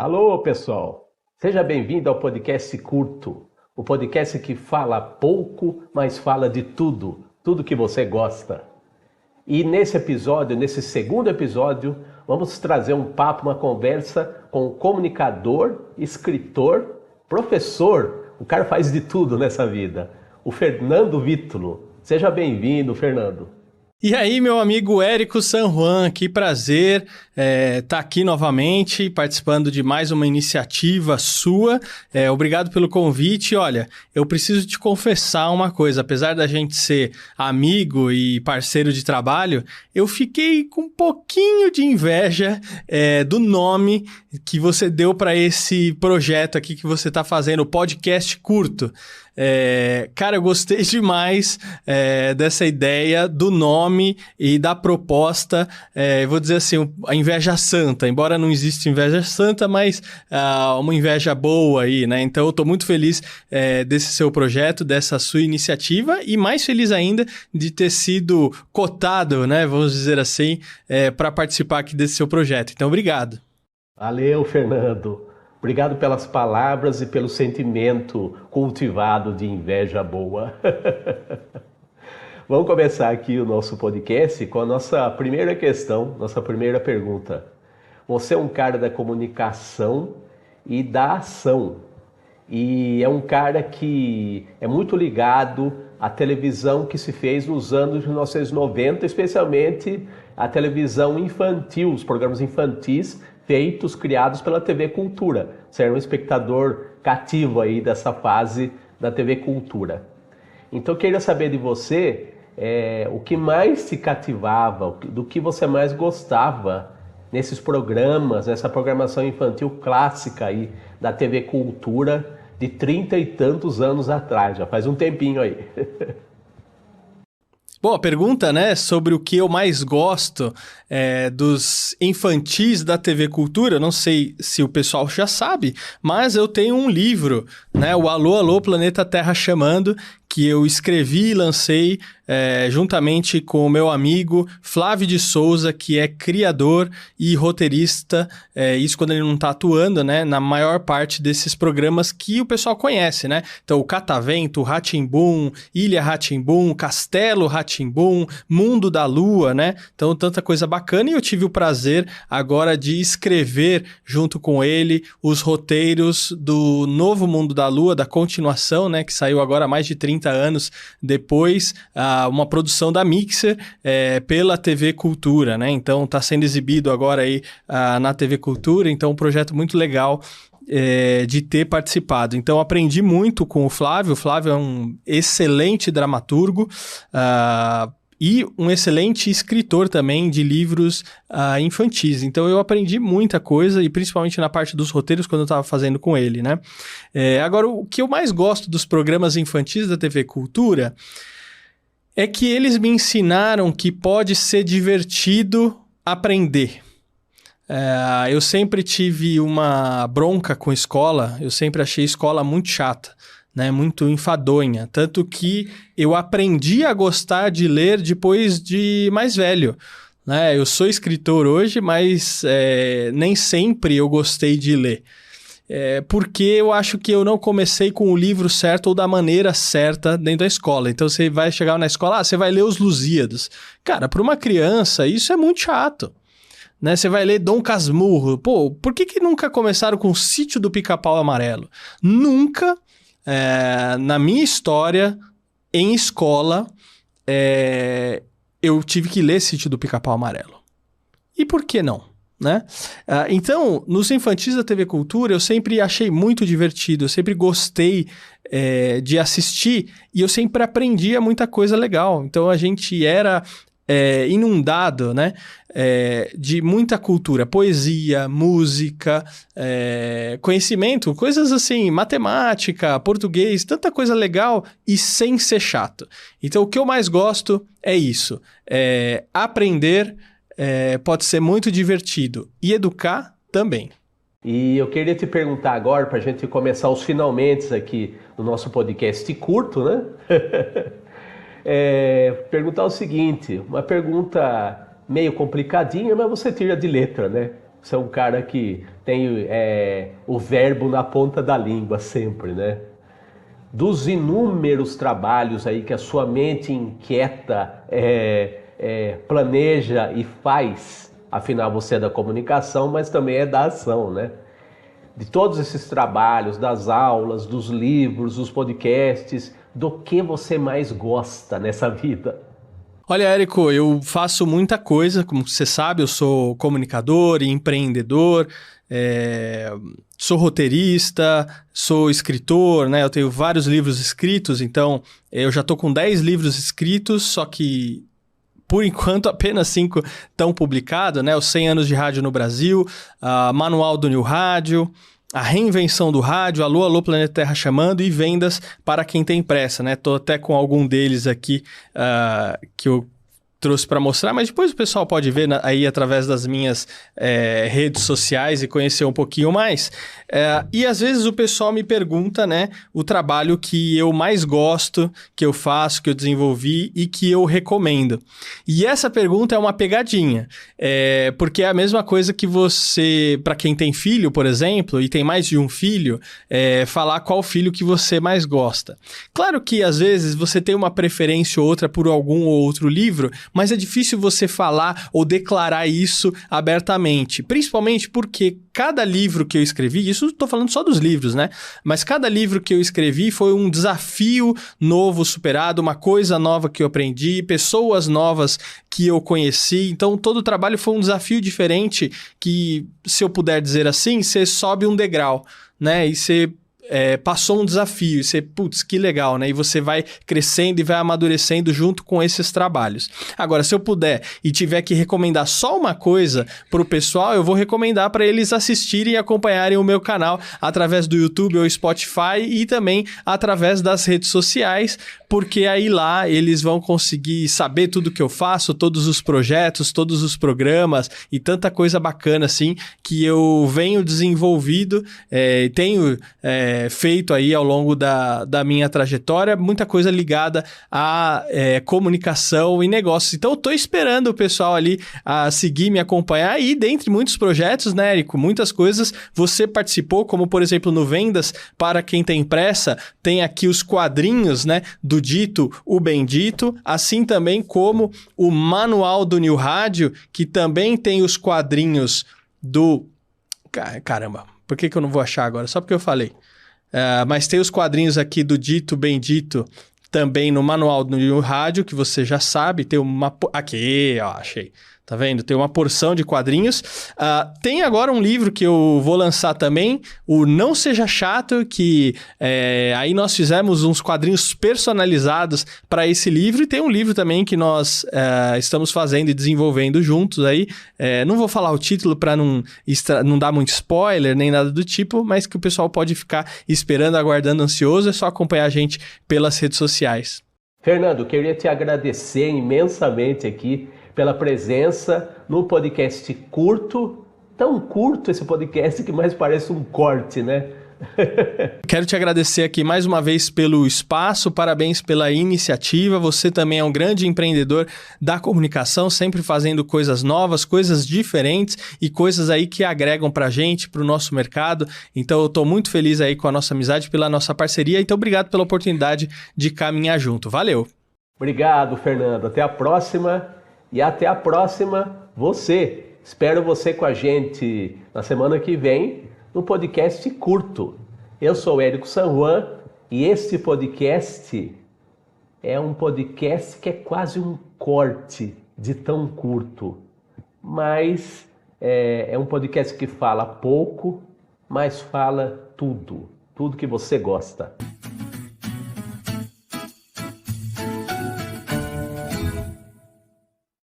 Alô, pessoal! Seja bem-vindo ao podcast Curto, o podcast que fala pouco, mas fala de tudo, tudo que você gosta. E nesse episódio, nesse segundo episódio, vamos trazer um papo, uma conversa com um comunicador, escritor, professor. O cara faz de tudo nessa vida, o Fernando Vítulo. Seja bem-vindo, Fernando. E aí, meu amigo Érico San Juan, que prazer estar aqui novamente, participando de mais uma iniciativa sua. Obrigado pelo convite. Olha, eu preciso te confessar uma coisa. Apesar da gente ser amigo e parceiro de trabalho, eu fiquei com um pouquinho de inveja do nome que você deu para esse projeto aqui que você está fazendo, o podcast Curto. Cara, eu gostei demais dessa ideia do nome e da proposta, vou dizer assim, a inveja santa, embora não exista inveja santa, mas uma inveja boa aí, né? Então eu tô muito feliz desse seu projeto, dessa sua iniciativa e mais feliz ainda de ter sido cotado, né? Vamos dizer assim, para participar aqui desse seu projeto. Então, obrigado. Valeu, Fernando. Obrigado pelas palavras e pelo sentimento cultivado de inveja boa. Vamos começar aqui o nosso podcast com a nossa primeira questão, nossa primeira pergunta. Você é um cara da comunicação e da ação. E é um cara que é muito ligado à televisão que se fez nos anos de 1990, especialmente a televisão infantil, os programas infantis criados pela TV Cultura. Você era um espectador cativo aí dessa fase da TV Cultura. Então eu queria saber de você o que mais te cativava, do que você mais gostava nesses programas, nessa programação infantil clássica aí da TV Cultura de 30 e tantos anos atrás, já faz um tempinho aí. Bom, a pergunta, né, sobre o que eu mais gosto dos infantis da TV Cultura, não sei se o pessoal já sabe, mas eu tenho um livro, né, o Alô, Alô, Planeta Terra Chamando, que eu escrevi e lancei juntamente com o meu amigo Flávio de Souza, que é criador e roteirista, isso quando ele não está atuando, né, na maior parte desses programas que o pessoal conhece, né? Então, o Catavento, Rá-Tim-Bum, Ilha Rá-Tim-Bum, Castelo Rá-Tim-Bum, Mundo da Lua, né? Então, tanta coisa bacana, e eu tive o prazer agora de escrever junto com ele os roteiros do novo Mundo da Lua, da continuação, né, que saiu agora há mais de 30 anos depois, uma produção da Mixer pela TV Cultura, né? Então está sendo exibido agora aí na TV Cultura, então um projeto muito legal de ter participado. Então aprendi muito com o Flávio. O Flávio é um excelente dramaturgo, e um excelente escritor também de livros infantis. Então eu aprendi muita coisa, e principalmente na parte dos roteiros, quando eu estava fazendo com ele, né? Agora, o que eu mais gosto dos programas infantis da TV Cultura é que eles me ensinaram que pode ser divertido aprender. Eu sempre tive uma bronca com escola, eu sempre achei escola muito chata, né, muito enfadonha, tanto que eu aprendi a gostar de ler depois de mais velho, né? Eu sou escritor hoje, mas nem sempre eu gostei de ler, porque eu acho que eu não comecei com o livro certo ou da maneira certa dentro da escola. Então você vai chegar na escola, você vai ler os Lusíadas. Cara, para uma criança isso é muito chato, né? Você vai ler Dom Casmurro. Pô, por que nunca começaram com o Sítio do Pica-Pau Amarelo? Nunca, na minha história, em escola, eu tive que ler Sítio do Pica-Pau Amarelo. E por que não? Né? Então, nos infantis da TV Cultura, eu sempre achei muito divertido, eu sempre gostei de assistir, e eu sempre aprendia muita coisa legal. Então, a gente era inundado, né, de muita cultura, poesia, música, conhecimento, coisas assim, matemática, português, tanta coisa legal e sem ser chato. Então, o que eu mais gosto é isso, aprender pode ser muito divertido, e educar também. E eu queria te perguntar agora, para a gente começar os finalmente aqui no nosso podcast curto, né? Perguntar o seguinte, uma pergunta meio complicadinha, mas você tira de letra, né? Você é um cara que tem o verbo na ponta da língua sempre, né? Dos inúmeros trabalhos aí que a sua mente inquieta, planeja e faz, afinal você é da comunicação, mas também é da ação, né? De todos esses trabalhos, das aulas, dos livros, dos podcasts, do que você mais gosta nessa vida? Olha, Érico, eu faço muita coisa, como você sabe, eu sou comunicador e empreendedor, sou roteirista, sou escritor, né? Eu tenho vários livros escritos, então eu já estou com 10 livros escritos, só que por enquanto apenas 5 estão publicados, né? Os 100 anos de rádio no Brasil, Manual do New Rádio, a reinvenção do rádio, Alô, Alô, Planeta Terra chamando e vendas para quem tem pressa, né? Tô até com algum deles aqui que eu trouxe para mostrar, mas depois o pessoal pode ver aí através das minhas redes sociais e conhecer um pouquinho mais. E às vezes o pessoal me pergunta, né, o trabalho que eu mais gosto, que eu faço, que eu desenvolvi e que eu recomendo. E essa pergunta é uma pegadinha, porque é a mesma coisa que você, para quem tem filho, por exemplo, e tem mais de um filho, falar qual filho que você mais gosta. Claro que às vezes você tem uma preferência ou outra por algum ou outro livro, mas é difícil você falar ou declarar isso abertamente, principalmente porque cada livro que eu escrevi, isso estou falando só dos livros, né? Mas cada livro que eu escrevi foi um desafio novo superado, uma coisa nova que eu aprendi, pessoas novas que eu conheci, então todo o trabalho foi um desafio diferente que, se eu puder dizer assim, você sobe um degrau, né? E você passou um desafio, e você, putz, que legal, né? E você vai crescendo e vai amadurecendo junto com esses trabalhos. Agora, se eu puder e tiver que recomendar só uma coisa pro pessoal, eu vou recomendar para eles assistirem e acompanharem o meu canal através do YouTube ou Spotify e também através das redes sociais, porque aí lá eles vão conseguir saber tudo que eu faço, todos os projetos, todos os programas e tanta coisa bacana assim que eu venho desenvolvido, tenho feito aí ao longo da minha trajetória, muita coisa ligada a comunicação e negócios. Então eu tô esperando o pessoal ali a seguir, me acompanhar e dentre muitos projetos, né, Érico, muitas coisas você participou, como por exemplo no Vendas para quem tem pressa, tem aqui os quadrinhos, né, do Dito, o Bendito, assim também como o Manual do New Rádio, que também tem os quadrinhos do... Caramba, por que eu não vou achar agora? Só porque eu falei. Mas tem os quadrinhos aqui do Dito, Bendito, também no Manual do New Rádio, que você já sabe, tem uma... Aqui, ó, achei. Tá vendo? Tem uma porção de quadrinhos. Tem agora um livro que eu vou lançar também, o Não Seja Chato, que aí nós fizemos uns quadrinhos personalizados para esse livro. E tem um livro também que nós estamos fazendo e desenvolvendo juntos aí. Não vou falar o título para não dar muito spoiler, nem nada do tipo, mas que o pessoal pode ficar esperando, aguardando, ansioso. É só acompanhar a gente pelas redes sociais. Fernando, queria te agradecer imensamente aqui pela presença no podcast curto, tão curto esse podcast que mais parece um corte, né? Quero te agradecer aqui mais uma vez pelo espaço, parabéns pela iniciativa, você também é um grande empreendedor da comunicação, sempre fazendo coisas novas, coisas diferentes e coisas aí que agregam pra gente, pro nosso mercado, então eu tô muito feliz aí com a nossa amizade, pela nossa parceria, então obrigado pela oportunidade de caminhar junto, valeu! Obrigado, Fernando, até a próxima. E até a próxima, você. Espero você com a gente na semana que vem no podcast curto. Eu sou o Érico San Juan e este podcast é um podcast que é quase um corte de tão curto. Mas é um podcast que fala pouco, mas fala tudo. Tudo que você gosta.